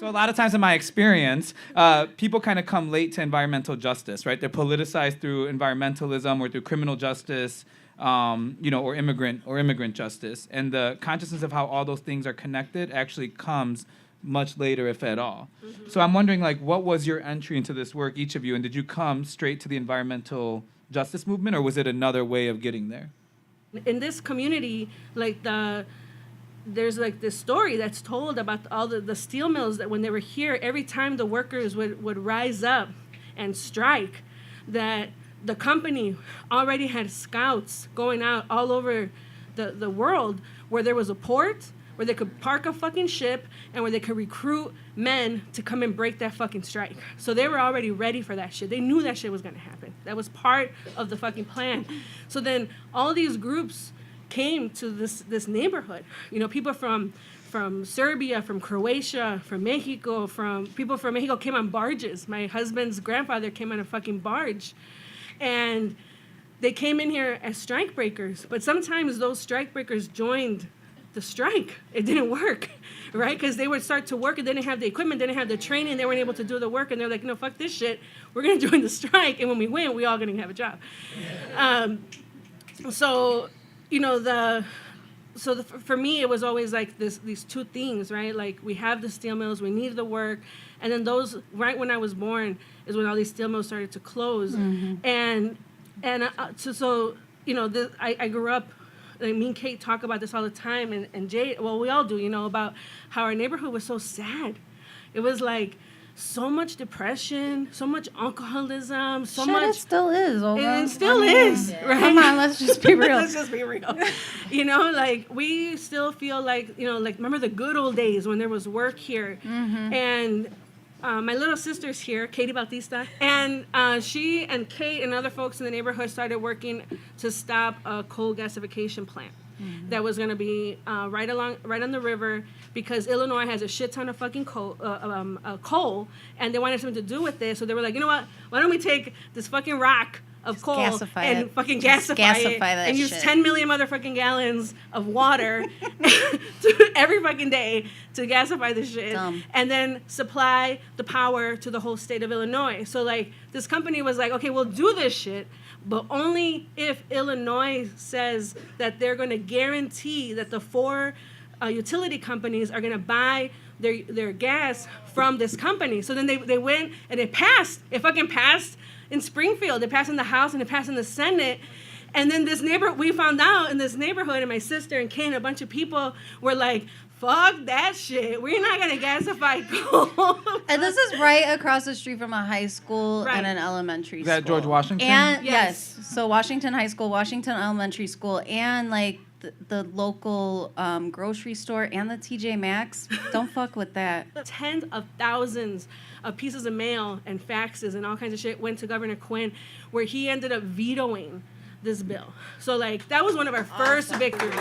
So a lot of times in my experience, people kind of come late to environmental justice, right? They're politicized through environmentalism or through criminal justice, or immigrant justice. And the consciousness of how all those things are connected actually comes much later, if at all. Mm-hmm. So I'm wondering, like, what was your entry into this work, each of you, and did you come straight to the environmental justice movement, or was it another way of getting there? In this community, there's like this story that's told about all the steel mills that when they were here, every time the workers would rise up and strike, that the company already had scouts going out all over the world where there was a port, where they could park a fucking ship, and where they could recruit men to come and break that fucking strike. So they were already ready for that shit. They knew that shit was gonna happen. That was part of the fucking plan. So then all these groups came to this neighborhood. People from Serbia, from Croatia, from Mexico, people from Mexico came on barges. My husband's grandfather came on a fucking barge. And they came in here as strike breakers. But sometimes those strike breakers joined the strike. It didn't work, right? Because they would start to work and they didn't have the equipment, they didn't have the training, they weren't able to do the work, and they're like, no, fuck this shit. We're going to join the strike, and when we win, we all going to have a job. For me, it was always like these two things, right? Like, we have the steel mills, we need the work, and then those, right when I was born, is when all these steel mills started to close. Mm-hmm. I grew up, me and Kate talk about this all the time, and Jay, well, we all do, about how our neighborhood was so sad. It was like so much depression, so much alcoholism, so much. It still is, Olga. It still is, right? Come on, let's just be real. Let's just be real. We still feel like, remember the good old days when there was work here. Mm-hmm. And my little sister's here, Katie Bautista, and she and Kate and other folks in the neighborhood started working to stop a coal gasification plant. Mm-hmm. That was going to be right on the river, because Illinois has a shit ton of fucking coal, and they wanted something to do with this. So they were like, you know what? Why don't we take this fucking rock of coal and fucking gasify it and use 10 million motherfucking gallons of water every fucking day to gasify this shit. Dumb. And then supply the power to the whole state of Illinois. So this company was like, okay, we'll do this shit, but only if Illinois says that they're going to guarantee that the four utility companies are going to buy their gas from this company. So then they went and it fucking passed in Springfield. It passed in the House and it passed in the Senate. And then we found out in this neighborhood, and my sister and Kane, a bunch of people were like, fuck that shit. We're not going to gasify coal. And this is right across the street from a high school and an elementary school. Is that George Washington? And yes. So Washington High School, Washington Elementary School, and the local grocery store and the TJ Maxx. Don't fuck with that. Tens of thousands of pieces of mail and faxes and all kinds of shit went to Governor Quinn, where he ended up vetoing this bill. So that was one of our first victories.